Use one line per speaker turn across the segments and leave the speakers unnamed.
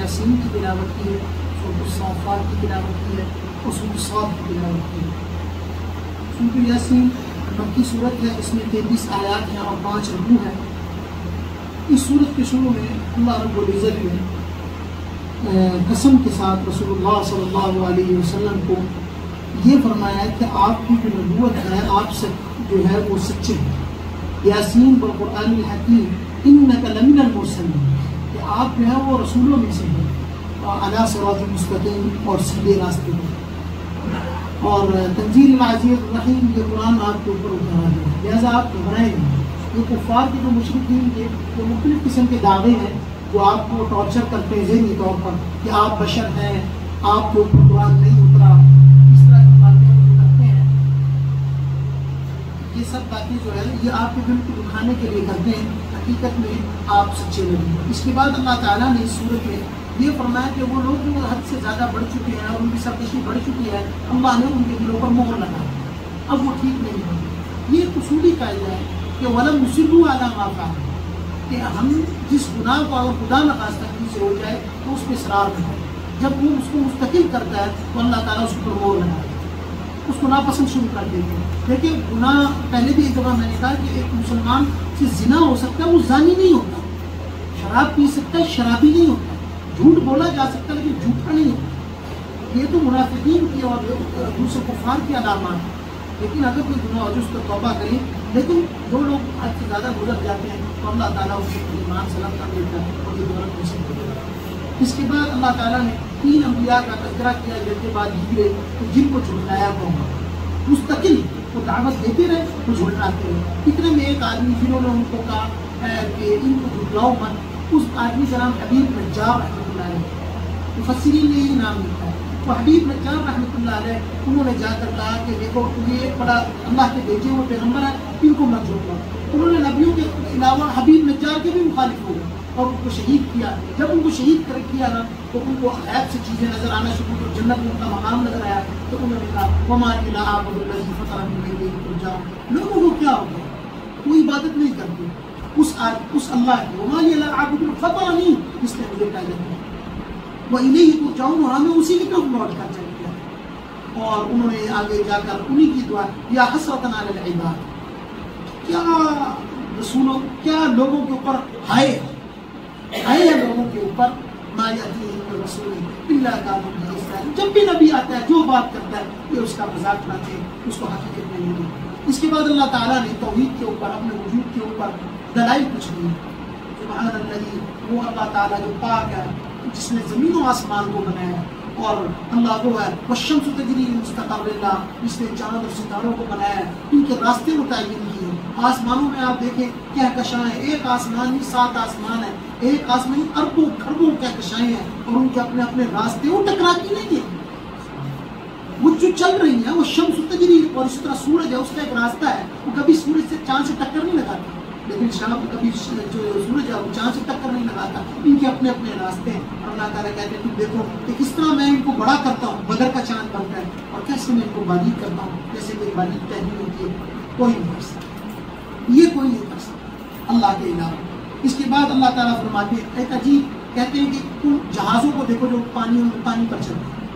یاسین کی تلاوت کی ہے، سورۃ الصافات کی تلاوت کی ہے اور سورۃ الصاد کی تلاوت کی ہے۔ سورۃ یاسین مکی صورت ہے، اس میں 33 آیات ہیں اور 5 رکوع ہیں۔ اس صورت کے شروع میں اللہ رب العزت نے قسم کے ساتھ رسول اللہ صلی اللہ علیہ وسلم کو یہ فرمایا کہ آپ کی جو نبوت ہے، آپ سے جو ہے وہ سچے ہیں۔ یاسین والقرآن الحکیم انک لمن المرسلین، کہ آپ جو ہے وہ رسولوں میں سے ہیں، علی صراط مستقیم اور سیدھے راستے پر، اور تنزیل العزیز الرحیم، یہ قرآن آپ کے اوپر اتارا گیا، لہٰذا آپ گھبرائیں نہیں۔ یہ کفار کے جو مشرکین کے جو مختلف قسم کے دعوے ہیں جو آپ کو ٹارچر کرتے ہیں ذہنی طور پر کہ آپ بشر ہیں، آپ کے اوپر قرآن نہیں اترا، اس طرح کی باتیں وہ کرتے ہیں، یہ سب باتیں جو ہے یہ آپ کے دل کو دکھانے کے لیے کرتے ہیں، حقیقت میں آپ سچے نہیں۔ اس کے بعد اللہ تعالیٰ نے اس صورت میں یہ فرمایا کہ وہ لوگ جو حد سے زیادہ بڑھ چکے ہیں اور ان کی سرکشی بڑھ چکی ہے، اللہ نے ان کے دلوں پر مہر لگا، اب وہ ٹھیک نہیں ہے۔ یہ ایک اصولی قاعدہ ہے کہ وَلَمْ يُصِرُّوا عَلَىٰ مَا فَعَلُوا، کہ ہم جس گناہ کو اگر خدا نخواستہ سے ہو جائے تو اس پہ اصرار نہ کریں، جب وہ اس کو مستقل کرتا ہے تو اللہ تعالیٰ اس پر مہر لگا دیتا ہے، اس کو ناپسند شروع کر دیتے ہیں۔ دیکھیں گناہ، پہلے بھی ایک دفعہ میں نے کہا کہ ایک مسلمان سے زنا ہو سکتا ہے، وہ زانی نہیں ہوتا، شراب پی سکتا ہے، شرابی نہیں ہوتا، جھوٹ بولا جا سکتا ہے لیکن جھوٹا نہیں ہوتا۔ یہ تو منافقین کی اور دوسرے کفار کی علامات ہیں، لیکن اگر کوئی گناہ ہو جو اس پر توبہ کرے، لیکن جو لوگ حد سے زیادہ گزر جاتے ہیں تو اللہ تعالیٰ اس کو ایمان سلام کر دیتا ہے اور یہ دولت نصیب کر دیتا ہے۔ اس کے بعد اللہ تعالیٰ نے 3 انبیاء کا تذکرہ کیا، جن کے بعد ہجرے جن کو جھٹلایا قوم، مستقل وہ دعوت دیتے رہے تو جھٹلاتے رہے۔ اتنے میں ایک آدمی جنہوں نے ان کو کہا کہ ان کو جھٹلاؤ مت، اس آدمی کا نام حبیب نجار رحمۃ اللہ علیہ، مفسرین نے یہی نام لکھا ہے۔ وہ حبیب نجار رحمۃ اللہ علیہ انہوں نے جا کر کہا کہ دیکھو یہ بڑا اللہ کے بھیجے ہوئے پیغمبر ہیں، ان کو مت جھٹلاؤ۔ انہوں نے نبیوں کے علاوہ حبیب نجار کے بھی مخالف ہو گئے اور ان کو شہید کیا۔ جب ان کو شہید کر کیا نا تو ان کو غیب سے چیزیں نظر آنا شروع ہوئی، جنت میں ان کا مقام نظر آیا، تو انہوں نے کہا وَمَا إِلَىٰ عَبْدُ الَّذِي فَطَرَنِي إِلَيْهِ تُرْجَعُونَ، لوگوں کو کیا ہو گیا، وہ عبادت نہیں کرتے اس اللہ کی، وَمَا إِلَىٰ عَبْدُ فَطَرَنِي، جس نے مجھے پیدا کیا، وَإِلَيْهِ تُرْجَعُونَ، اور ہمیں اسی کی طرف لوٹ کر چلے گیا۔ اور انہوں نے آگے جا کر انہی کی دعا، یا حسرۃ علی العباد، کیا رسولوں، کیا لوگوں کے اوپر ہائے ہے لوگوں کے اوپر، ما یأتیہم من رسول الا کانوا بہ یستہزئون، جب بھی نبی آتا ہے جو بات کرتا ہے یہ اس کا مذاق اڑاتے ہیں، اس کو حقیقت میں نہیں دیتے۔ اس کے بعد اللہ تعالیٰ نے توحید کے اوپر، اپنے وجود کے اوپر دلائل کچھ دیے۔ سبحان الذی، وہ اللہ تعالیٰ جو پاک ہے، جس نے زمین و آسمان کو بنایا، اور اللہ وہ ہے والشمس تجری لمستقر لها، جس نے چاند اور ستاروں کو بنایا، ان کے راستے متعین کیے۔ آسمانوں میں آپ دیکھیں کہکشائیں، ایک آسمان نہیں 7 آسمان ہیں، ایک آسمان اربوں کھربوں کہکشائیں ہیں، اور ان کے اپنے اپنے راستے، وہ ٹکراتی نہیں ہیں، وہ جو چل رہی ہیں، وہ شمس تجری، اور اس طرح سورج ہے، اس کا ایک راستہ ہے، وہ کبھی سورج سے چاند سے ٹکر نہیں لگاتا، لیکن شام کبھی جو سورج ہے وہ چاند سے ٹکر نہیں لگاتا، ان کے اپنے اپنے راستے ہیں۔ اور اللہ تعالیٰ کہتے ہیں تم دیکھو کہ کس طرح میں ان کو بڑا کرتا ہوں، بدر کا چاند بنتا ہے، اور کیسے میں ان کو باریک کرتا ہوں، جیسے کہ باریک تہذیب ہوتی ہے، کوئی نہیں کر سکتا، یہ کوئی نہیں کر سکتا اللہ کے علاوہ۔ اس کے بعد اللہ تعالیٰ فرماتے ہیں ایک عجیب، کہتے ہیں کہ تم جہازوں کو دیکھو جو پانی پر چلتے ہیں،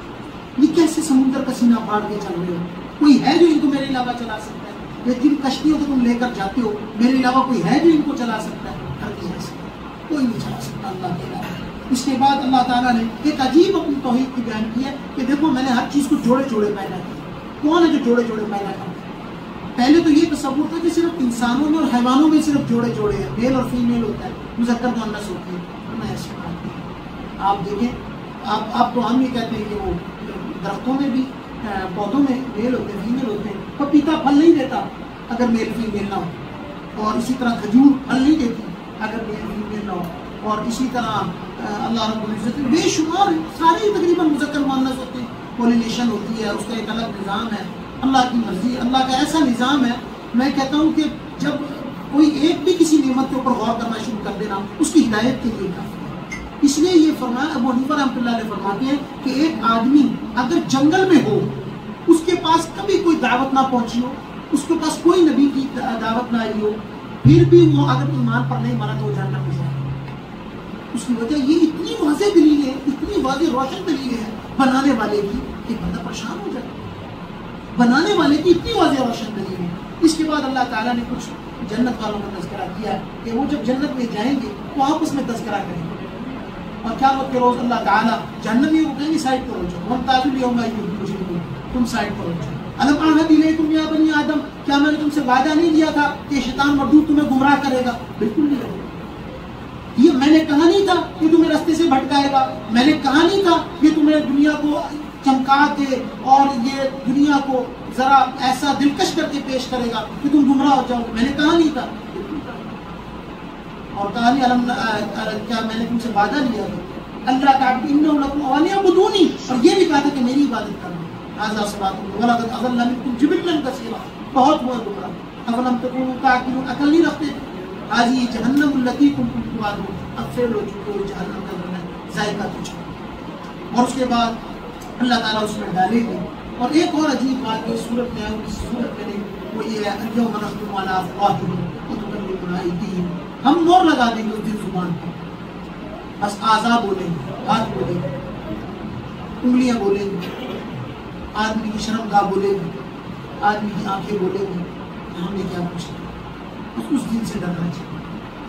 یہ کیسے سمندر کا سینہ پھاڑ کے چل رہے ہو، کوئی ہے جو ان کو میرے علاوہ چلا سکتا ہے؟ یہ جن کشتیوں کو تم لے کر جاتے ہو، میرے علاوہ کوئی ہے جو ان کو چلا سکتا ہے؟ کوئی نہیں چلا سکتا اللہ کے علاوہ۔ اس کے بعد اللہ تعالیٰ نے ایک عجیب اپنی توحید کی بیان کی ہے کہ دیکھو میں نے ہر چیز کو جوڑے جوڑے پیدا کیا۔ کون ہے جو جوڑے جوڑے پیدا کرتا ہے؟ پہلے تو یہ تصور تھا کہ صرف انسانوں میں اور حیوانوں میں صرف جوڑے جوڑے ہیں، میل اور فیمیل ہوتا ہے، مذکر مؤنث ہوتی ہے، میں ایسی بات نہیں۔ آپ دیکھیں، آپ تو ہم یہ کہتے ہیں کہ وہ درختوں میں بھی، پودوں میں میل ہوتے ہیں فیمیل ہوتے ہیں، پپیتا پھل نہیں دیتا اگر میل فیمیل نہ ہو، اور اسی طرح کھجور پھل نہیں دیتی اگر میل فیمیل نہ ہو، اور اسی طرح اللہ رب العزت بے شمار سارے تقریباً مذکر مؤنث ہوتے ہیں، پولیلیشن ہوتی ہے، اس کا ایک الگ نظام ہے، اللہ کی مرضی، اللہ کا ایسا نظام ہے۔ میں کہتا ہوں کہ جب کوئی ایک بھی کسی نعمت کے اوپر غور کرنا شروع کر دینا اس کی ہدایت کے لیے کافی ہے۔ اس لیے یہ فرمایا، ابو حنیفہ رحمۃ اللہ علیہ فرماتے ہیں کہ ایک آدمی اگر جنگل میں ہو، اس کے پاس کبھی کوئی دعوت نہ پہنچی ہو، اس کے پاس کوئی نبی کی دعوت نہ آئی ہو، پھر بھی وہ اگر ایمان پر نہیں مرا تو وہ جہنم میں جائے گا۔ اس کی وجہ یہ اتنی واضح دلیل ہے، اتنی واضح روشن دلیل ہے بنانے والے کی کہ بندہ پریشان ہو جائے. بنانے والے کی اتنی واضح روشن دلیل ہے. اس کے بعد اللہ تعالیٰ نے کچھ جنت والوں کا تذکرہ کیا کہ وہ جب جنت میں جائیں گے تو آپس میں تذکرہ کریں گے. اور قیامت کے روز اللہ تعالیٰ جہنمی کو کہیں گے سائڈ پر ہو جاؤ، وَامْتَازُوا الْيَوْمَ أَيُّهَا الْمُجْرِمُونَ، تم سائڈ پر ہو جاؤ. أَلَمْ أَعْهَدْ إِلَيْكُمْ يَا بَنِي آدَمَ، کیا میں نے تم سے وعدہ نہیں دیا تھا کہ شیطان مردود تمہیں گمراہ کرے گا؟ بالکل نہیں ہوگا. یہ میں نے کہا نہیں تھا کہ تمہیں راستے سے بھٹکائے گا، میں نے کہا نہیں تھا کہ تمہیں دنیا کو چمکا کے اور یہ دنیا کو ذرا ایسا دلکش کر کے پیش کرے گا کہ تم گمراہ ہو جاؤ گے. میں نے کہا نہیں تھا. اور کہا نہیں کیا میں نے تم سے وعدہ لیا تھا اللہ تعبد انہ لکم وَلْيَعْبُدُونِی، اور یہ بھی کہا تھا کہ میری عبادت کرنا. ھذا صراط وَلَقَدْ أَضَلَّ مِنکم جِبِلًّا کثیرا، بہت ہوا گمراہ. اَفَلَمْ تَکُونُوا تَعْقِلُونَ، عقل نہیں رکھتے. ھذِہ جہنم التی کنتم توعدون، اب فیل ہو چکے ہو جہنم کا ذائقہ تو چھوڑو. اور اس کے بعد اللہ تعالیٰ اس میں ڈالے گے. اور ایک اور عجیب بات جو صورت میں ہے، اس صورت میں نہیں، وہ یہ ہے اليوم نختم علی افواہہم وتکلمنا ایدیہم، ہم مور لگا دیں گے اس دن زبان پر، بس اعضاء بولیں گے، ہاتھ بولیں گے، انگلیاں بولیں گے، آدمی کی شرمگاہ بولے گی، آدمی کی آنکھیں بولے گی. ہم نے کیا پوچھا؟ اس دن سے ڈرنا چاہیے.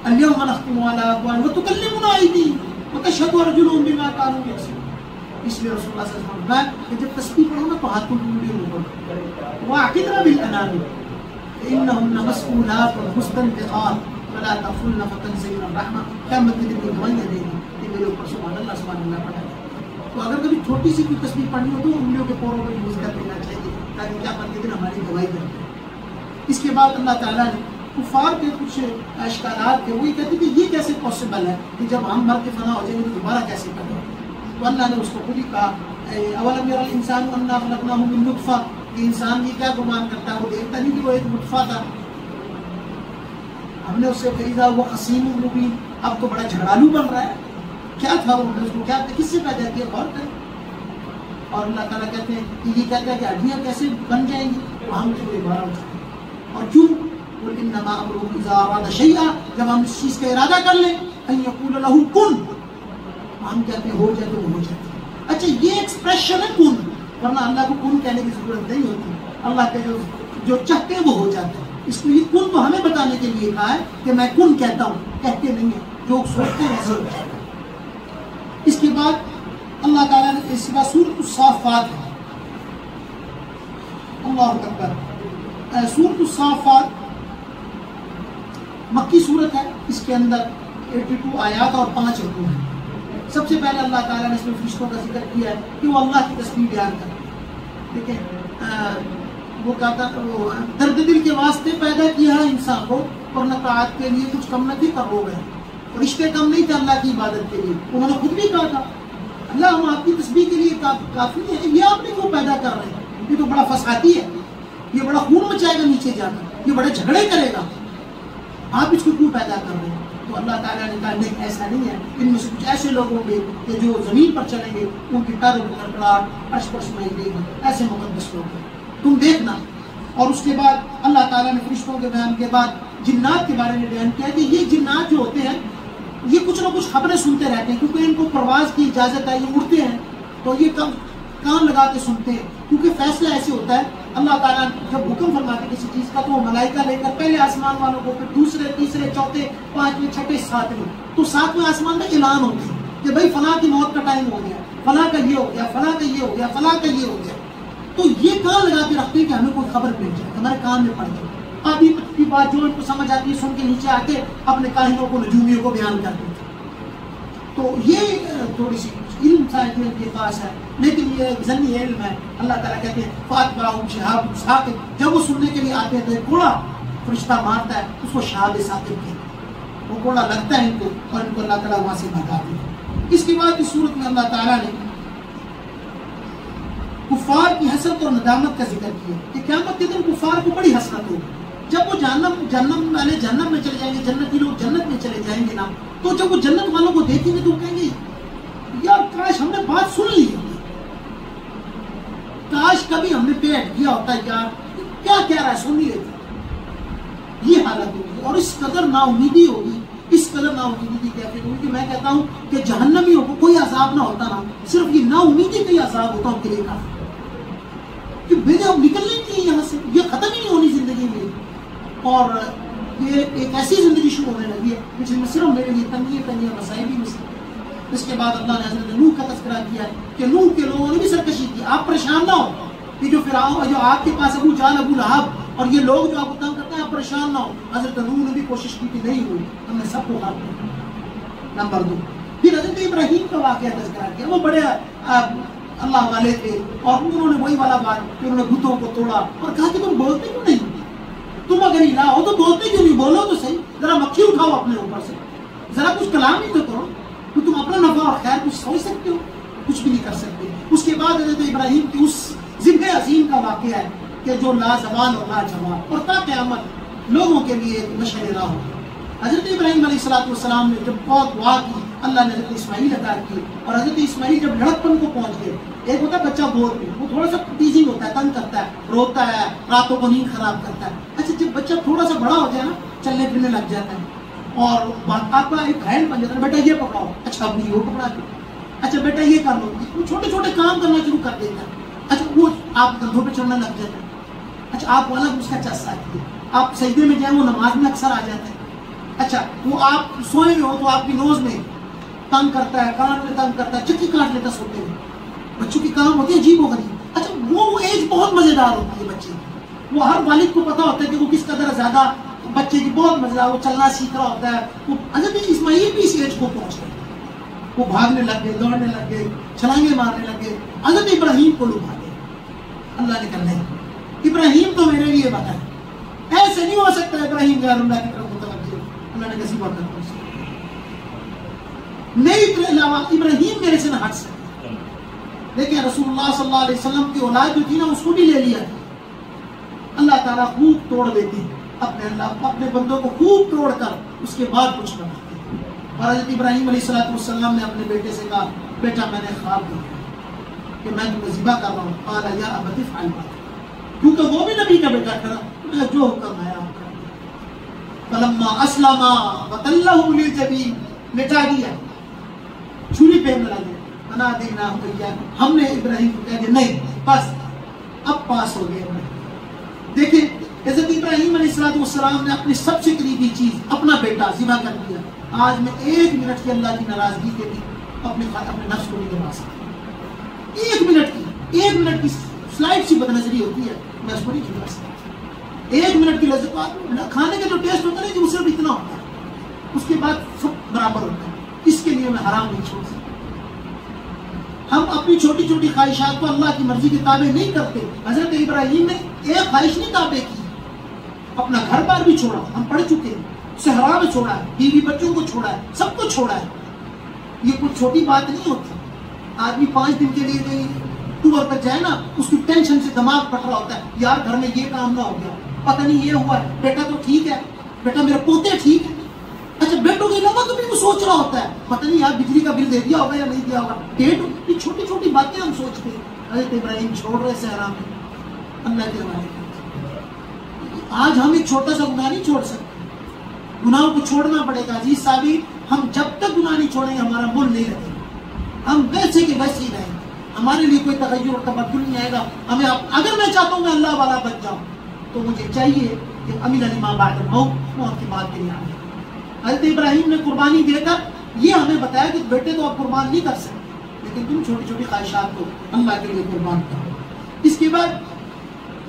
اليوم نختم علی افواہہم وتکلمنا ایدیہم وتشہد ارجلہم بما کانوا یکسبون. اس لیے رسول اللہ صلی اللہ علیہ وسلم نے کہ جب تسبیح پڑھو نا تو ہاتھ کو انگلیوں میں پڑھو. وَاعْقِدْنَا بِالْأَنَامِلِ فَإِنَّهُنَّ مَسْئُولَاتٌ مُسْتَنْفِقَاتٌ فَلَا تَغْفُلْنَ فَتَنْزِلْنَ الرَّحْمَةَ. قیامت کے دن کی گواہیاں دیں گی کہ میرے اوپر سبحان اللہ پڑھا. تو اگر کبھی چھوٹی سی کوئی تسبیح پڑھنی ہو تو انگلیوں کے پوروں کو یوز کر لینا چاہیے تاکہ قیامت کے دن ہماری گواہی کرتے. اس کے بعد اللہ تعالیٰ نے کفار کے کچھ اشکالات تھے، وہ یہ کہتے کہ یہ کیسے پاسبل ہے کہ جب ہم مر کے فنا ہو جائیں گے تو دوبارہ کیسے کریں. تو اللہ نے اس کو خود ہی کہا اولم یری الانسان انا خلقناہ من نطفہ، کہ انسان یہ کیا گمان کرتا ہے، وہ دیکھتا نہیں کہ وہ ایک نطفہ تھا، ہم نے اس سے فیضا ہوا خصیم مبین، اب تو بڑا جھگڑالو بن رہا ہے. کیا تھا وہ، اس کو کیا کس سے پیدا کیا، غور کریں. اور اللہ تعالیٰ کہتے ہیں کہ یہ کہتا ہے کہ ہڈیاں کیسے بن جائیں گی، ہم اس کو دوبارہ اٹھائیں. اور کیوں؟ قل انما امره اذا اراد شیئا، جب ہم اس چیز کا ارادہ کر لیں ان یقول له کن، ہم کہتے ہیں ہو جائے تو وہ ہو جاتا ہے. اچھا یہ ایکسپریشن ہے کن، ورنہ اللہ کو کن کہنے کی ضرورت نہیں ہوتی. اللہ کے جو چاہتے ہیں وہ ہو جاتا ہے. اس کو یہ کن تو ہمیں بتانے کے لیے کہا ہے کہ میں کن کہتا ہوں، کہتے نہیں ہیں، جو سوچتے ہیں ایسے ہو جاتا ہے. اس کے بعد اللہ تعالیٰ نے اس کے بعد سورۃ الصافات ہے. اللہ اکبر. سورۃ الصافات مکی صورت ہے، اس کے اندر 82 آیات اور 5 رکوع ہیں. سب سے پہلے اللہ تعالیٰ نے اس میں فرشتوں کا ذکر کیا ہے کہ وہ اللہ کی تسبیح بیان کرتے ہیں. ٹھیک ہے، وہ کہتا وہ درد دل کے واسطے پیدا کیا ہے انسان کو، اور نہ طاعت کے لیے کچھ کم نہ تھی کر ہو گئے. رشتے کم نہیں تھے اللہ کی عبادت کے لیے. انہوں نے خود بھی کہا تھا اللہ ہم آپ کی تسبیح کے لیے کافی ہے، یہ آپ نے کیوں پیدا کر رہے ہیں، یہ تو بڑا فسادی ہے، یہ بڑا خون مچائے گا نیچے جا کر، یہ بڑے جھگڑے کرے گا، آپ اس کو کیوں پیدا کر رہے ہیں. تو اللہ تعالیٰ نے کہا نہیں ایسا نہیں ہے، ان میں سے کچھ ایسے لوگ ہوں گے کہ جو زمین پر چلیں گے ان کی ٹر کڑکڑاہٹ عرش پر سنائی دے گی، ایسے مقدس لوگ ہیں، تم دیکھنا. اور اس کے بعد اللہ تعالیٰ نے فرشتوں کے بیان کے بعد جنات کے بارے میں بیان کیا کہ یہ جنات جو ہوتے ہیں یہ کچھ نہ کچھ خبریں سنتے رہتے ہیں، کیونکہ ان کو پرواز کی اجازت ہے، یہ اڑتے ہیں تو یہ کان لگا کے سنتے ہیں، کیونکہ فیصلہ ایسے ہوتا ہے اللہ تعالیٰ جب حکم فرماتے کسی چیز کا تو وہ ملائکہ لے کر پہلے آسمان والوں کو، پھر دوسرے تیسرے چوتھے پانچویں چھٹے ساتویں، تو ساتویں آسمان میں اعلان ہوتے ہیں کہ بھائی فلاں کی موت کا ٹائم ہو گیا، فلاں کا یہ ہو گیا، فلاں کا یہ ہو گیا، فلاں کا یہ ہو گیا. تو یہ کان لگا کے رکھتے ہیں کہ ہمیں کوئی خبر مل جائے، ہمارے کان میں پڑ جائے. ابھی کی بات جو ان کو سمجھ آتی ہے سن کے نیچے آ کے اپنے کاہنوں کو نجومیوں کو بیان کر دیتے. تو یہ تھوڑی سی علم تھا جو ان کے پاس ہے، لیکن یہ ذنی علم ہے. اللہ تعالیٰ کہتے ہیں فاتبعہم شہاب ثاقب، جب وہ سننے کے لیے آتے ہیں تو ایک کوڑا فرشتہ مارتا ہے، اس کو شہاب ثاقب کہتے ہیں. وہ کوڑا لگتا ہے ان کو اور ان کو اللہ تعالیٰ وہاں سے بھگاتے ہیں. اس کے بعد اس صورت میں اللہ تعالیٰ نے کفار کی حسرت اور ندامت کا ذکر کیا کہ قیامت کے دن کفار کو بڑی حسرت ہوگی. جب وہ جہنم والے جہنم میں چلے جائیں گے، جنتی لوگ جنت میں چلے جائیں گے نا، تو جب وہ جنت والوں کو دیکھیں گے تو وہ کہیں گے یار کاش ہم نے بات سن لی ہوتی، کاش کبھی ہم نے پیٹ کیا ہوتا، یار کیا کہہ رہا ہے سن لی لیتے. یہ حالت ہوگی اور اس قدر نا امیدی ہوگی اس قدر نا امیدی کی کیفیت ہوئی کہ میں کہتا ہوں کہ جہنمیوں کو کوئی عذاب نہ ہوتا نا، صرف یہ نا امیدی کا عذاب ہوتا ان کے لیے کافی، کہ بھیجے اب نکلنے کے لیے یہاں سے، یہ ختم ہی نہیں ہونی زندگی میں، اور یہ ایک ایسی زندگی شروع ہونے لگی ہے جس میں صرف میرے لیے تنگیاں مسائل بھی مسئلے۔ اس کے بعد اللہ نے حضرت نوح کا تذکرہ کیا ہے کہ نوح کے لوگوں نے بھی سرکشی کی، آپ پریشان نہ ہو، یہ جو فرعون جو آپ کے پاس ابو جہل ابو لہب اور یہ لوگ جو آپ کو تنگ کرتے ہیں، آپ پریشان نہ ہو، حضرت نوح نے بھی کوشش کی کہ نہیں ہوئی، ہم نے سب کو غرق کیا۔ نمبر 2، پھر حضرت ابراہیم کا واقعہ تذکرہ کیا، وہ بڑے اللہ والے تھے اور انہوں نے وہی والا بات کہ انہوں نے بتوں کو توڑا اور کہا کہ تم بولتے کیوں نہیں، تم اگر الہ ہو تو بولتے کیوں نہیں، بولو تو صحیح، ذرا مکھی اٹھاؤ اپنے اوپر سے، ذرا کچھ کلام ہی تو کرو، تو تم اپنا نفع اور خیر کچھ سوچ سکتے ہو، کچھ بھی نہیں کر سکتے۔ اس کے بعد حضرت ابراہیم کی اس ذبح عظیم کا واقعہ ہے کہ جو لا زوال اور لا جواب اور تا قیامت لوگوں کے لیے ایک مشعل راہ ہو۔ حضرت ابراہیم علیہ السلام نے جب بہت دعا کی، اللہ نے حضرت اسماعیل عطا کی، اور حضرت اسماعیل جب لڑکپن کو پہنچ گئے، ایک ہوتا ہے بچہ گود میں، وہ تھوڑا سا ٹیزنگ ہوتا ہے، تنگ کرتا ہے، روتا ہے، راتوں کو نیند خراب کرتا ہے۔ اچھا جب بچہ تھوڑا سا بڑا ہو جائے نا، چلنے پھرنے لگ جاتا ہے اور آپ کا ایک گھائل بن جاتا ہے، بیٹا یہ پکڑاؤ، اچھا اب یہ پکڑا دو، اچھا بیٹا یہ کر لو، وہ چھوٹے چھوٹے کام کرنا شروع کر دیتا ہے۔ اچھا وہ آپ کندھوں پہ چڑھنا لگ جاتا ہے، اچھا آپ والا اس کا چسا ہے، آپ سجدے میں جائیں وہ نماز میں اکثر آ جاتا ہے، اچھا وہ آپ سوئے میں ہو تو آپ کی نوز میں تنگ کرتا ہے، کان میں تنگ کرتا ہے، چکی کاٹ لیتا سوتے میں، بچوں کی کام ہوتی ہے عجیب و غریب۔ اچھا وہ ایج بہت مزیدار ہوتی ہے بچے کی، وہ ہر والد کو پتا ہوتا ہے کہ وہ کس قدر زیادہ بچے کی بہت مزیدار، وہ چلنا سیکھ رہا ہوتا ہے۔ وہ حضرت اسماعیل بھی اس ایج کو پہنچ گئے، وہ بھاگنے لگ گئے، دوڑنے لگ گئے، چھلانگیں مارنے لگ گئے، حضرت ابراہیم کو لبھا گئے۔ اللہ نے کہا نہیں، ابراہیم تو میرے لیے بتا ہے، ایسے نہیں ہو سکتا ابراہیم غیر اللہ کی طرف متوجہ، اللہ نے کسی بات نہیں، میری علاوہ ابراہیم میرے سے نہ ہٹ سکتے۔ لیکن رسول اللہ صلی اللہ علیہ وسلم کی اولاد جو تھی نا، اس کو بھی لے لیا تھا۔ اللہ تعالیٰ خوب توڑ دیتے ہیں اپنے بندوں کو، خوب توڑ کر اس کے بعد کچھ بناتے ہیں۔ اور حضرت ابراہیم علیہ السلام نے اپنے بیٹے سے کہا، بیٹا میں نے خواب دیکھا کہ میں تمہیں ذبح کر رہا ہوں، قال یا ابت افعل ما تؤمر، کیونکہ وہ بھی نبی کا بیٹا تھا، میں جو حکم ہے آپ کر دیں۔ فلما اسلم وتلہ للجبین، مٹا دیا، چھری پھیرنے لگے، بنا دینا ہم نے ابراہیم کو کہہ دیا نہیں بس اب پاس ہو گئے۔ دیکھیں حضرت ابراہیم علیہ السلام نے اپنی سب سے قریبی چیز اپنا بیٹا ذبح کر دیا۔ آج میں 1 منٹ کی اللہ کی ناراضگی کے لیے اپنے نفس کو نہیں دبا سکتا، 1 منٹ کی سلائٹ سی بدنظری ہوتی ہے، میں اس کو نہیں چھوڑا سکتا۔ 1 منٹ کی لذت، کھانے کا جو ٹیسٹ ہوتا ہے نا، وہ صرف اتنا ہوتا ہے، اس کے بعد سب برابر ہوتا ہے، اس کے لیے میں حرام نہیں چھوڑ سکتا۔ ہم اپنی چھوٹی چھوٹی خواہشات کو اللہ کی مرضی کے تابع نہیں کرتے۔ حضرت ابراہیم نے ایک خواہش نہیں تابع کی، اپنا گھر بار بھی چھوڑا، ہم پڑھ چکے ہیں، صحرا میں چھوڑا ہے، بیوی بچوں کو چھوڑا ہے، سب کو چھوڑا ہے۔ یہ کوئی چھوٹی بات نہیں ہوتی۔ آدمی 5 دن کے لیے کہیں ٹور پر جائے نا، اس کی ٹینشن سے دماغ پھٹ رہا ہوتا ہے، یار گھر میں یہ کام نہ ہو گیا، پتہ نہیں یہ ہوا ہے، بیٹا تو ٹھیک ہے، بیٹا میرے پوتے ٹھیک ہے۔ اچھا بیٹوں کے علاوہ کبھی وہ سوچ رہا ہوتا ہے، پتہ نہیں یار بجلی کا بل دے دیا ہوگا یا نہیں دیا ہوگا، ڈیٹ، یہ چھوٹی چھوٹی باتیں ہم سوچتے ہیں۔ حضرت ابراہیم چھوڑ رہے صحرا میں اللہ کے حوالے۔ آج ہم ایک چھوٹا سا گناہ نہیں چھوڑ سکتے، گناہوں کو چھوڑنا پڑے گا عزیز صاحبی۔ ہم جب تک گناہ نہیں چھوڑیں گے ہمارا مل نہیں رہے گا، ہم ویسے کے ویسے ہی رہیں گے، ہمارے لیے کوئی تغیر اور تبدل نہیں آئے گا۔ ہمیں اگر میں چاہتا ہوں میں اللہ والا بن جاؤں تو مجھے چاہیے کہ امین لما بعد الموت، موت کے بعد کے لیے آئے۔ حضرت ابراہیم نے قربانی دے کر یہ ہمیں بتایا کہ بیٹے تو آپ قربان نہیں کر سکتے، لیکن تم چھوٹی چھوٹی خواہشات کو اللہ کے لیے قربان کرو۔ اس کے بعد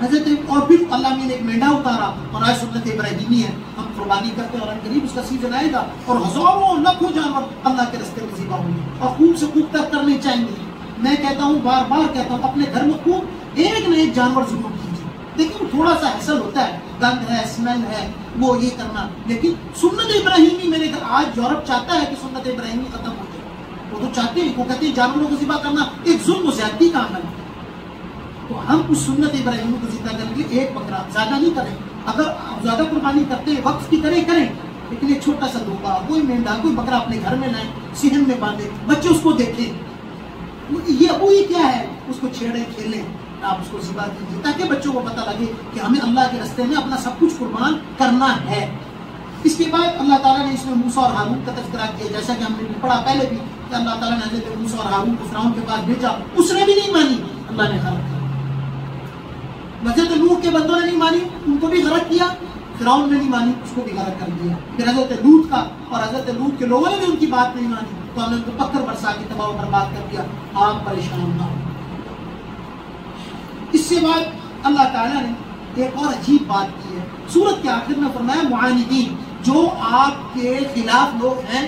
حضرت اور پھر اللہ نے ایک مینڈا اتارا، اور آج سنت ابراہیمی ہے، ہم قربانی کرتے ہیں اور قریب اس کا سیزن آئے گا اور ہزاروں لاکھوں جانور اللہ کے راستے میں ذبح ہوں گے اور خوب سے خوب تک کرنے چاہیے۔ میں کہتا ہوں، بار بار کہتا ہوں، اپنے گھر میں خوب ایک نہ ایک جانور ضرور کیجیے۔ دیکھیں تھوڑا سا حسل ہوتا ہے، گند ہے، اسمیل ہے، وہ یہ کرنا، لیکن سنت ابراہیمی میرے گھر آج یورپ چاہتا ہے کہ سنت ابراہیمی ختم ہو جائے، وہ تو چاہتے ہیں، وہ کہتے ہیں جانوروں کو ذبح کرنا ایک ظلم و زیادتی کا عمل ہے۔ تو ہم اس سنت ابراہیمی کو زندہ کرنے کے لیے ایک بکرا زیادہ نہیں کریں، اگر آپ زیادہ قربانی کرتے ہیں وقت کی کریں، لیکن ایک چھوٹا سا دھوکا، کوئی مینڈا، کوئی بکرا اپنے گھر میں لائیں، صحن میں باندھیں، بچے اس کو دیکھیں، یہ کیا ہے، اس کو چھیڑیں، کھیلیں، آپ اس کو ذبح کیجیے تاکہ بچوں کو پتہ لگے کہ ہمیں اللہ کے راستے میں اپنا سب کچھ قربان کرنا ہے۔ اس کے بعد اللہ تعالیٰ نے اس میں موسیٰ اور ہارون کا تذکرہ کیا، جیسا کہ ہم نے پڑھا پہلے بھی کہ اللہ تعالیٰ نے حضرت موسیٰ اور ہارون کو فرعون کے پاس بھیجا، اس نے بھی نہیں مانی، اللہ نے غرق کیا۔ حضرت نوح کے بندوں نے نہیں مانی، ان کو بھی غرق کیا، فرعون نے نہیں مانی، اس کو بھی غرق کر دیا۔ پھر حضرت لوط کا اور حضرت لوط کے لوگوں نے بھی ان کی بات نہیں مانی، تو ہم نے ان کو پتھر برسا کے تباہ و برباد کر دیا۔ آپ پریشان نہ ہو۔ اس سے بعد اللہ تعالیٰ نے ایک اور عجیب بات کی ہے، سورت کے آخر میں فرمایا معاندین، جو آپ کے خلاف لوگ ہیں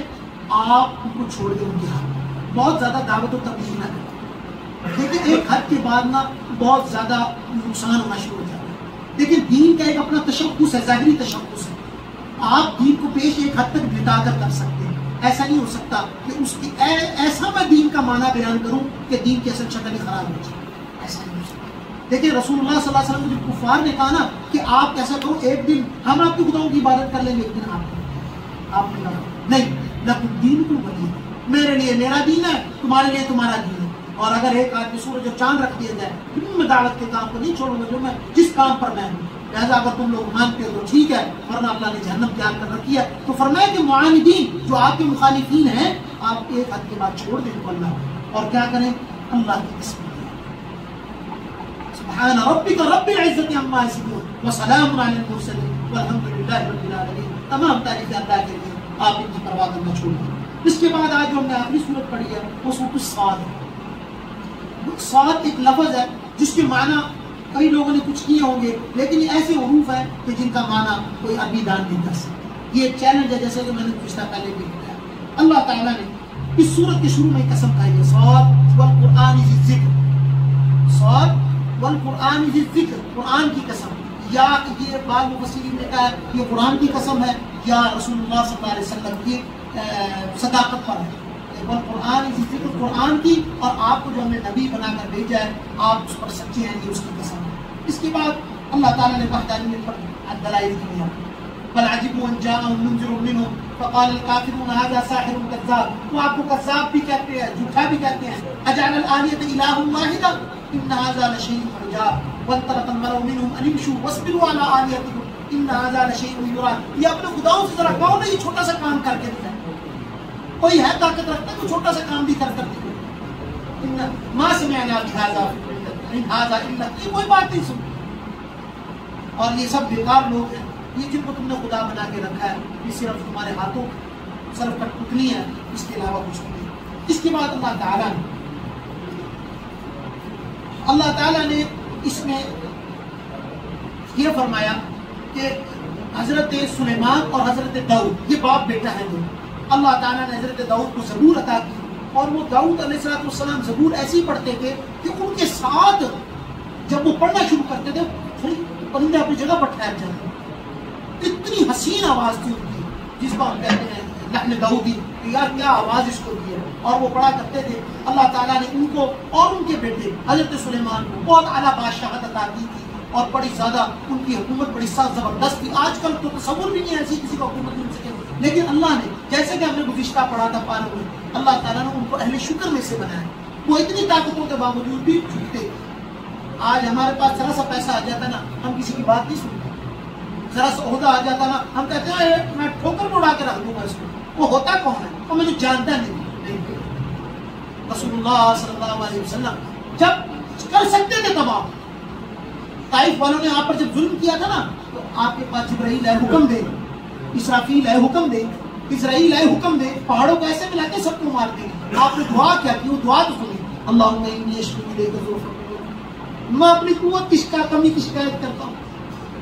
آپ ان کو چھوڑ دیں، ان کے ہاتھ بہت زیادہ دعوت و تبلیغ نہ کریں، لیکن ایک حد کے بعد نا بہت زیادہ نقصان ہونا شروع ہو جاتا ہے۔ لیکن دین کا ایک اپنا تشخص ہے، ظاہری تشخص ہے، آپ دین کو پیش ایک حد تک بتا کر سکتے ہیں، ایسا نہیں ہو سکتا کہ اس کی ایسا میں دین کا معنی بیان کروں کہ دین کی اصل شکل ہی خراب ہو جائے، ایسا نہیں ہو سکتا۔ دیکھیں رسول اللہ صلی اللہ علیہ وسلم جب کفار نے کہا نا کہ آپ کیسا کرو، ایک دن ہم آپ کے خداؤں کی عبادت کر لیں گے، ایک دن آپ نے کہا نہیں، لکم دینکم ولی دین، میرے لیے میرا دین ہے، تمہارے لیے تمہارا دین ہے، اور اگر ایک آدمی سورج اور چاند رکھ دیا جائے میں دعوت کے کام کو نہیں چھوڑوں گا، جو میں جس کام پر میں ہوں، لہٰذا اگر تم لوگ مانتے ہو تو ٹھیک ہے، ورنہ اللہ نے جہنم تیار کر رکھی ہے۔ تو فرمایا کہ معاندین، جو آپ کے مخالفین ہیں، آپ ایک حد کے بعد چھوڑ دیں کو اللہ، اور کیا کریں، اللہ کی قسم سبحان ربک رب العزت عما یصفون وسلام علی المرسلین والحمد للہ رب العالمین۔ تمام تعریفیں اللہ کے لیے، آپ ان کی پرواہ کرنا چھوڑ دیں۔ اس کے بعد آج جو ہم نے آخری سورت پڑھی ہے وہ سورۃ الصاد ہے۔ صاد ایک لفظ ہے جس کے معنی کئی لوگوں نے کچھ کیے ہوں گے، لیکن یہ ایسے حروف ہیں کہ جن کا معنی کوئی عربی دان نہیں کر سکتا۔ یہ ایک چیلنج ہے، جیسے کہ میں نے پچھلا پہلے بھی بتایا۔ اللہ تعالیٰ نے اس سورت کے شروع میں قسم کھائی ہے، صاد والقرآن ذی الذکر، صاد والقرآن ذی الذکر، قرآن کی قسم، یا یہ بعض مفسرین نے کہا یہ قرآن کی قسم ہے یا رسول اللہ صلی اللہ علیہ وسلم کی صداقت پر ہے۔ والقرآن ذی الذکر، قرآن کی، اور آپ کو جو ہم نے نبی بنا کر بھیجا ہے آپ اس پر سچے ہیں، یہ اس کی قسم ہے۔ اس کے بعد اللہ تعالیٰ نے وحدانیت پر دلائل دیا، بل عجبوا ان جاءهم منذر منهم فقال الكافرون هذا ساحر كذاب، وہ آپ کو کذاب بھی کہتے ہیں، جھوٹا بھی کہتے ہیں۔ اجعل الآلهة إله واحدا ان هذا لشيء عجاب وانطلق الملأ منهم ان امشوا واصبروا على آلهتكم ان هذا لشيء يراد۔ یہ اپنے خداؤں سے ذرا کہو نا، یہ چھوٹا سا کام کر کے دکھائے، کوئی ہے طاقت رکھتا ہے کوئی چھوٹا سا کام بھی کر دکھائے، ما سمعنا بهذا ان هذا الا، یہ کوئی بات نہیں سنی۔ اور یہ سب بیکار لوگ ہیں، یہ جن کو تم نے خدا بنا کے رکھا ہے، یہ صرف تمہارے ہاتھوں صرف کٹپٹلی ہے، اس کے علاوہ کچھ نہیں۔ اس کے بعد اللہ تعالیٰ نے اس میں یہ فرمایا کہ حضرت سلیمان اور حضرت داؤد، یہ باپ بیٹا ہے دو، اللہ تعالیٰ نے حضرت داؤد کو زبور عطا کی، اور وہ داؤد علیہ السلام زبور ایسی پڑھتے تھے کہ ان کے ساتھ جب وہ پڑھنا شروع کرتے تھے پرندے اپنی جگہ پر ٹھہر جاتے، اتنی حسین آواز تھی ان کی، جس کو ہم کہتے ہیں لحن داؤدی، یار کیا آواز اس کو دی ہے، اور وہ پڑھا کرتے تھے۔ اللہ تعالیٰ نے ان کو اور ان کے بیٹے حضرت سلیمان کو بہت اعلیٰ بادشاہت عطا کی تھی، اور بڑی زیادہ ان کی حکومت بڑی سخت زبردست تھی۔ آج کل تو تصور بھی نہیں ایسی کسی کو حکومت مل سکے، لیکن اللہ نے، جیسے کہ ہم نے گزشتہ پڑھا تھا پاروں میں، اللہ تعالیٰ نے ان کو اہل شکر میں سے بنایا، وہ اتنی طاقتوں کے باوجود بھی جھکتے۔ آج ہمارے پاس ذرا سا پیسہ آ جاتا نا، ہم کسی کی بات نہیں سنتے، ذرا سا عہدہ آ جاتا نا، ہم کہتے ہیں میں ٹھوکر اڑا کے رکھ دوں گا اس کو، وہ ہوتا کون ہے اور مجھے جانتا نہیں۔ رسول اللہ صلی اللہ علیہ وسلم جب کر سکتے تھے تباہ، طائف والوں نے آپ پر جب ظلم کیا تھا نا، تو آپ کے پاس جبرائیل آئے حکم دے، اسرافیل آئے حکم دے، اسرائیل آئے حکم دے، پہاڑوں کو ایسے ملا کے سب کو مار دیں گے۔ آپ نے دعا کیا کی، وہ دعا تو سنی، اللہم انی اشکو الیک ضعف قوتی، میں اپنی قوت کی کمی کی شکایت کرتا ہوں،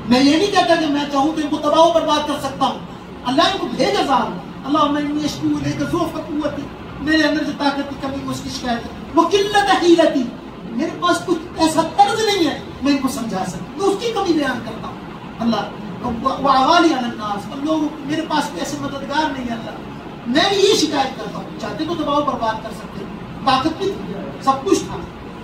میں یہ نہیں کہتا کہ میں چاہوں تو ان کو تباہ و برباد کر سکتا ہوں، اللہ ان کو بھیج عذاب، اللہم انی اشکو الیک ضعف قوتی، میرے اندر جو طاقت کی کمی اس کی شکایت ہے، وقلت حیلتی، میرے پاس کچھ ایسا طرز نہیں ہے میں ان کو سمجھا سکتا، میں اس کی کمی بیان کرتا ہوں اللہ، وعوالی علی الناس، اور لوگ میرے پاس ایسے مددگار نہیں ہے اللہ، میں یہ شکایت کرتا ہوں۔ چاہتے تو تباہ و برباد کر سکتے، طاقت بھی تھی، سب کچھ تھا،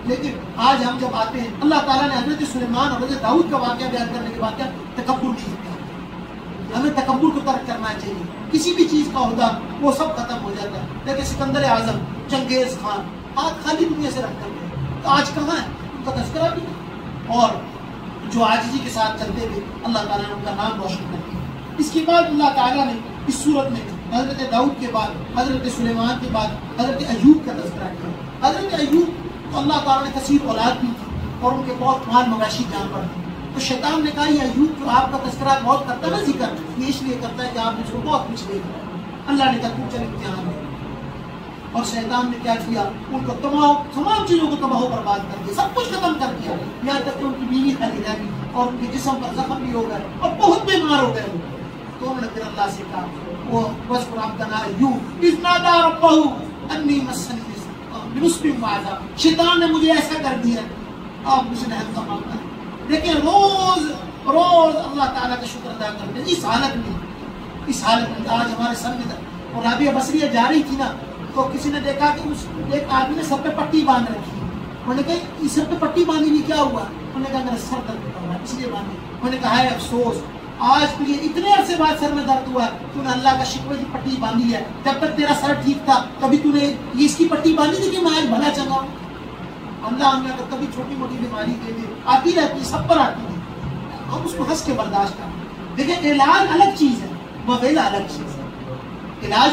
لیکن آج ہم جب آتے ہیں، اللہ تعالیٰ نے حضرت سلیمان اور حضرت داؤد کا واقعہ بیان کرنے کے بعد کیا تکبر نہیں کیا، ہمیں تکبر کو ترک کرنا چاہیے، کسی بھی چیز کا عہدہ وہ سب ختم ہو جاتا ہے، لیکن سکندر اعظم، چنگیز خان آج خالی دنیا سے رکھ کر گئے، تو آج کہاں ہے ان کا تذکرہ بھی نہیں، اور جو عاجزی کے ساتھ چلتے ہوئے اللہ تعالیٰ نے ان کا نام روشن کر دیا۔ اس کے بعد اللہ تعالیٰ نے اس صورت میں حضرت داؤد کے بعد، حضرت سلیمان کے بعد حضرت ایوب کا تذکرہ کیا۔ حضرت ایوب کو اللہ تعالیٰ نے کثیر اولاد دی تھی اور ان کے بہت مال مویشی جانور تھے، تو شیطان نے کہا یہ ایوب جو آپ کا تذکرہ بہت کرتا ہے نا ذکر، یہ اس لیے کرتا ہے کہ آپ مجھ کو بہت کچھ دے گا۔ اللہ نے کہا تم چل امتحان دے، اور شیطان نے کیا کیا، ان کو تمام چیزوں کو تباہ و برباد کر دیا، سب کچھ ختم کر دیا، یہاں تک کہ ان کی بیوی خالی رہ گئی اور ان کے جسم پر زخم بھی ہو گئے اور بہت بیمار ہو گئے۔ تو انہوں نے پھر اللہ سے کہا وہ وَاذْكُرْ عَبْدَنَا أَيُّوبَ إِذْ نَادَىٰ رَبَّهُ أَنِّي مَسَّنِيَ بِنُصْبٍ وَعَذَابٍ۔ شیطان نے مجھے ایسا کر دیا، آپ مجھے رحم کا مانگنا ہے۔ لیکن روز اللہ تعالیٰ کا شکر ادا کرتے ہیں اس حالت میں آج ہمارے سر میں اور رابعہ بصریہ جا رہی تھی نا، تو کسی نے دیکھا کہ اس ایک آدمی نے سر پہ پٹی باندھ رکھی ہے۔ انہوں نے کہا اس سر پہ پٹی باندھی ہوئی کیا ہوا؟ انہوں نے کہا میرا سر درد کر رہا ہے اس لیے باندھی۔ انہوں نے کہا ہے افسوس آج تجھے اتنے عرصے بعد سر میں درد ہوا ہے، تو نے اللہ کا شکر کی پٹی باندھی ہے، جب تک تیرا سر ٹھیک تھا کبھی تو نے یہ اس کی پٹی باندھی تھی کہ میں آج بھلا چنگا ہوں۔ اللہ ہمیں اگر کبھی چھوٹی موٹی بیماری دے دے، آتی رہتی سب پر آتی ہے، ہم اس کو ہنس کے برداشت کریں۔ دیکھیں علاج الگ چیز ہے، وبیلا الگ چیز ہے۔ علاج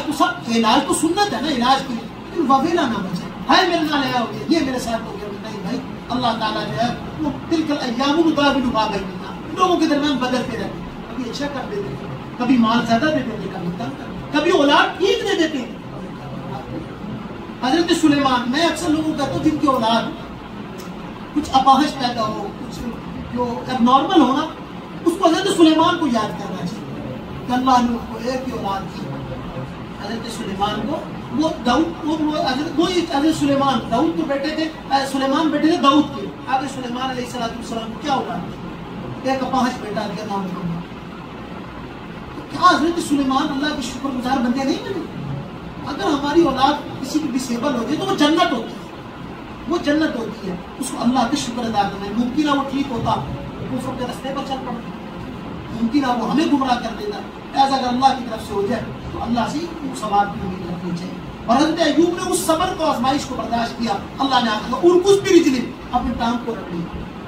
تو سنت ہے نا علاج کی، لیکن وبیلا نہ بچے، ہائے میرے نال آیا ہو گیا، یہ میرے ساتھ ہو گیا، نہیں بھائی اللہ تعالیٰ جو ہے وہ تلک الایام نداولها بین الناس، لوگوں کے درمیان بدلتے رہتے، کبھی اچھا کر دیتے ہیں، کبھی مال زیادہ دے دیتے، کبھی کم کر دیتے، کبھی اولاد ٹھیک دے دیتے ہیں۔ حضرت سلیمان، میں اکثر لوگوں کو کہتا ہوں جن کی اولاد کچھ اپاہج پیدا ہو، کچھ جو اب نارمل ہونا، اس کو حضرت سلیمان کو یاد کرنا چاہیے کہ اللہ نے کو ایک ہی اولاد دی، حضرت سلیمان کو، وہ حضرت سلیمان، داؤد تو بیٹے تھے، سلیمان بیٹے تھے داؤد کے، آگے سلیمان علیہ السلام کو کیا اولاد، ایک اپاہج بیٹا دیا نام محمد۔ کیا حضرت سلیمان اللہ کے شکر گزار بندے نہیں بنے؟ اگر ہماری اولاد کسی کی ڈسیبل ہوتی ہے تو وہ جنت ہوتی ہے، وہ جنت ہوتی ہے، اس کو اللہ کا شکر ادا کرنا ہے۔ ممکن ہے وہ ٹھیک ہوتا کفر کے راستے پر چل پڑتا، ممکن ہے وہ ہمیں گمراہ کر دیتا، ایسا اگر اللہ کی طرف سے ہو جائے تو اللہ سے ثواب کی امید رکھنی چاہیے۔ اور حضرت ایوب نے اس صبر کو آزمائش کو برداشت کیا، اللہ نے آخر ارکض برجلک، اپنی ٹانگ کو رکھ لی،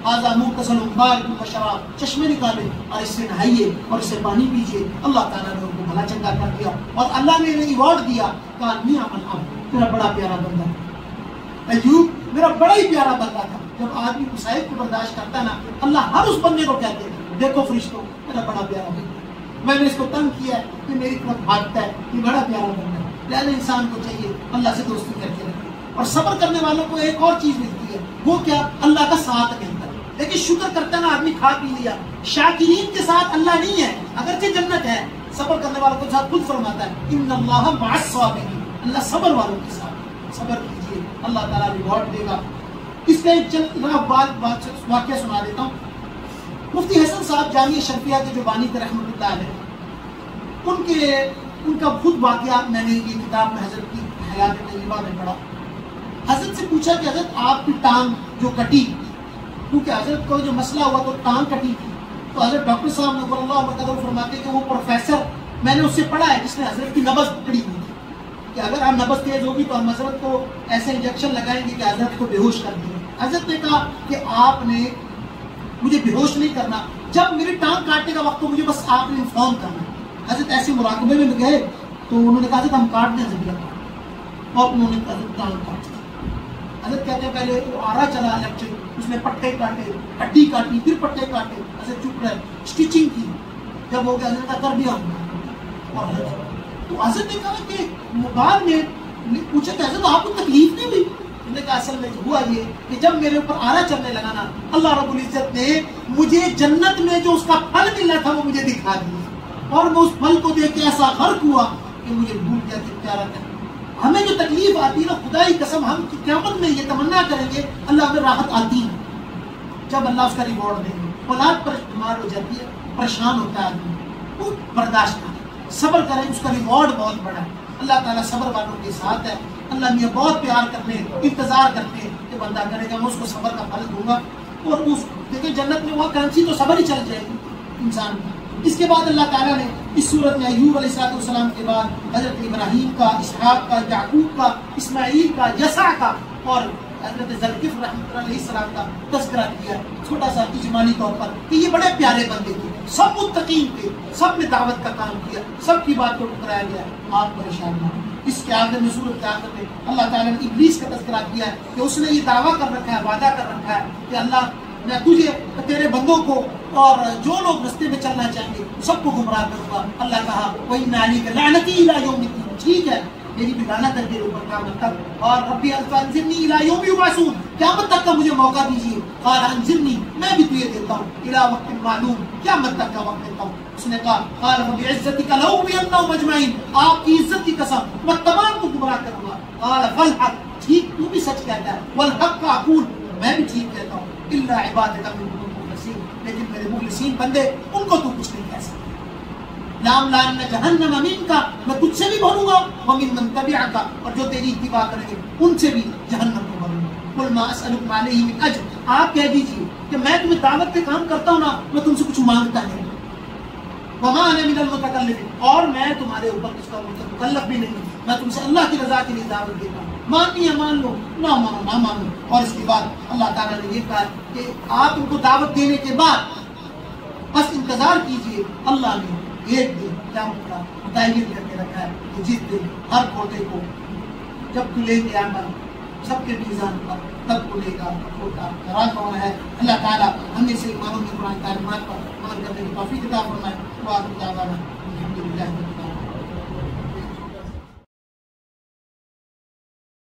هذا مغتسل بارد وشراب، چشمے نکالے اور اس سے نہائیے اور اس سے پانی پیجیے۔ اللہ تعالیٰ نے ان کو بھلا چنگا کر دیا اور اللہ نے انہیں ایوارڈ دیا، کہا نعم العبد، میرا بڑا پیارا بندہ ہے۔ ایوب میرا بڑا ہی پیارا بندہ تھا۔ جب آدمی مصائب کو برداشت کرتا ہے نا، اللہ ہر اس بندے کو کہتے ہیں دیکھو فرشتوں میرا بڑا پیارا بندہ ہے، میں نے اس کو تنگ کیا ہے کہ میری طرف بھاگتا ہے، یہ بڑا پیارا بندہ ہے۔ لہذا انسان کو چاہیے اللہ سے دوستی کر کے رکھے، اور صبر کرنے والوں کو ایک اور چیز ملتی ہے، وہ کیا؟ اللہ کا ساتھ ملتا ہے۔ لیکن شکر کرتا نا آدمی کھا پی لیا، شاکرین کے ساتھ اللہ نہیں ہے، اگرچہ جنت ہے، صبر کرنے والوں کے ساتھ خود فرماتا ہے ان اللہ مع الصابرین، اللہ صبر والوں کے ساتھ، صبر کیجیے اللہ تعالیٰ ریوارڈ دے گا۔ اس کا ایک واقعہ سنا دیتا ہوں۔ مفتی حسن صاحب جامعہ شرفیہ کے جو بانی تھے رحمۃ اللہ علیہ، ان کا خود واقعہ میں نے یہ کتاب میں حضرت کی حیات طیبہ میں پڑھا۔ حضرت سے پوچھا کہ حضرت آپ کی ٹانگ جو کٹی، کیونکہ حضرت کو جو مسئلہ ہوا تو ٹانگ کٹی تھی، تو حضرت ڈاکٹر صاحب نور اللہ وبرکاتہ فرماتے کہ وہ پروفیسر میں نے اس سے پڑھا ہے جس نے حضرت کی نبض پکڑی ہوئی تھی کہ اگر آپ نبض تیز ہوگی تو ہم حضرت کو ایسے انجیکشن لگائیں گے کہ حضرت کو بے ہوش کر دیں گے۔ حضرت نے کہا کہ آپ نے مجھے بے ہوش نہیں کرنا، جب میری ٹانگ کاٹنے کا وقت ہو مجھے بس آپ نے انفارم کرنا۔ حضرت ایسے مراقبے میں گئے تو انہوں نے کہا حضرت ہم کاٹ دیں ضرورت، اور انہوں نے ٹانگ کاٹ دی۔ حضرت کہتے ہیں پہلے آرا چلا لیکچر، اس میں پٹے کاٹے، ہڈی کاٹی، پھر پٹے کاٹے، حضرت چپ رہے، اسٹیچنگ کی، جب ہو گیا حضرت کا کر دیا ہوں۔ اور تو حضرت نے کہا کہ بعد میں پوچھا کہ حضرت آپ کو تکلیف نہیں ہوئی؟ انہوں نے کہا اصل میں ہوا یہ کہ جب میرے اوپر آرا چلنے لگا نا، اللہ رب العزت نے مجھے جنت میں جو اس کا پھل ملنا تھا وہ مجھے دکھا دیا، اور میں اس پھل کو دیکھ کے ایسا غرق ہوا کہ مجھے بھول گیا کہ کیا رکھا۔ ہمیں جو تکلیف آتی ہے نا، خدا کی قسم ہم قیامت میں یہ تمنا کریں گے اللہ ہمیں راحت آتی ہے جب اللہ اس کا ریوارڈ دیں گے۔ اولاد پر بیمار ہو جاتی ہے، پریشان ہوتا ہے آدمی، وہ برداشت کریں، صبر کریں، اس کا ریوارڈ بہت بڑا ہے۔ اللہ تعالیٰ صبر والوں کے ساتھ ہے۔ اللہ میاں بہت پیار کرتے ہیں، انتظار کرتے ہیں کہ بندہ کرے گا میں اس کو صبر کا پھل دوں گا، اور اس دیکھیں جنت میں وہاں کرنسی تو صبر ہی چل جائے گی انسان کی۔ اس کے بعد اللہ تعالیٰ نے اس صورت میں ایوب علیہ السلام کے بعد حضرت ابراہیم کا، اسحاق کا، یعقوب کا، اسماعیل کا، یسع کا اور حضرت ذوالکفل رحمۃ اللہ علیہ السلام کا تذکرہ کیا، چھوٹا سا اجمالی طور پر کہ یہ بڑے پیارے بندے تھے۔ سب متقین تھے، سب نے دعوت کا کام کیا، سب کی بات کو ٹھکرایا گیا، آپ پریشان نہ ہوں۔ اس کے آخر میں، سورت کے آخر میں اللہ تعالیٰ نے ابلیس کا تذکرہ کیا ہے کہ اس نے یہ دعویٰ کر رکھا ہے، وعدہ کر رکھا ہے کہ اللہ میں تجھے، تیرے بندوں کو اور جو لوگ رستے میں چلنا چاہیں گے سب کو گمراہ کروں گا۔ اللہ کہا وَإِنَّ عَلَيْكَ لَعْنَتِي إِلَىٰ يَوْمِ الدِّينِ، ٹھیک ہے میری بھی لعنت ہے تیرے اوپر قیامت تک، اور ربی انظرنی الی یوم یبعثون، قیامت تک کا مجھے موقع دیجیے۔ قال انظرنی، میں بھی تجھے دیتا ہوں، الی وقت معلوم، قیامت تک کا وقت دیتا ہوں۔ اس نے کہا قال فبعزتک لأغوینہم اجمعین، آپ کی عزت کی قسم میں تمام کو گمراہ کروں گا۔ قال فالحق، ٹھیک تو بھی سچ کہتا ہے، والحق اقول، میں بھی ٹھیک کہتا ہوں، الا عبادک منہم المخلصین، لیکن میرے مخلصین بندے ان کو تو کچھ نہیں کہہ سکتا۔ لام لان جہنم امین کا، میں تجھ سے بھی بھروں گا، ومن من تبعک، اور جو تیری اتباع کریں گے ان سے بھی جہنم کو بھروں گا۔ قل ما اسألکم علیہ من اجر، آپ کہہ دیجئے کہ میں تمہیں دعوت کے کام کرتا ہوں نا، میں تم سے کچھ مانگتا نہیں، وما انا من المتکلفین، اور میں تمہارے اوپر کس کا مکلف بھی نہیں، میں تم سے اللہ کی رضا کے لیے دعوت دیتا ہوں، ماننی ہے مان لو، نہ مانو نہ مانو۔ اور اس کے بعد اللہ تعالیٰ نے یہ کہا کہ آپ ان کو دعوت دینے کے بعد بس انتظار کیجئے، اللہ نے ایک دن قیامت کا متعین کر کے رکھا ہے کہ جس دن ہر کھوٹے کو جب تلے گے عمل سب کے میزان پر، تب کھلے گا کھوٹا کرا کون ہے۔ اللہ تعالیٰ ہمیں سے ایمانوں میں قرآن تعلیمات پر عمل کرنے کی توفیق عطا فرمائے۔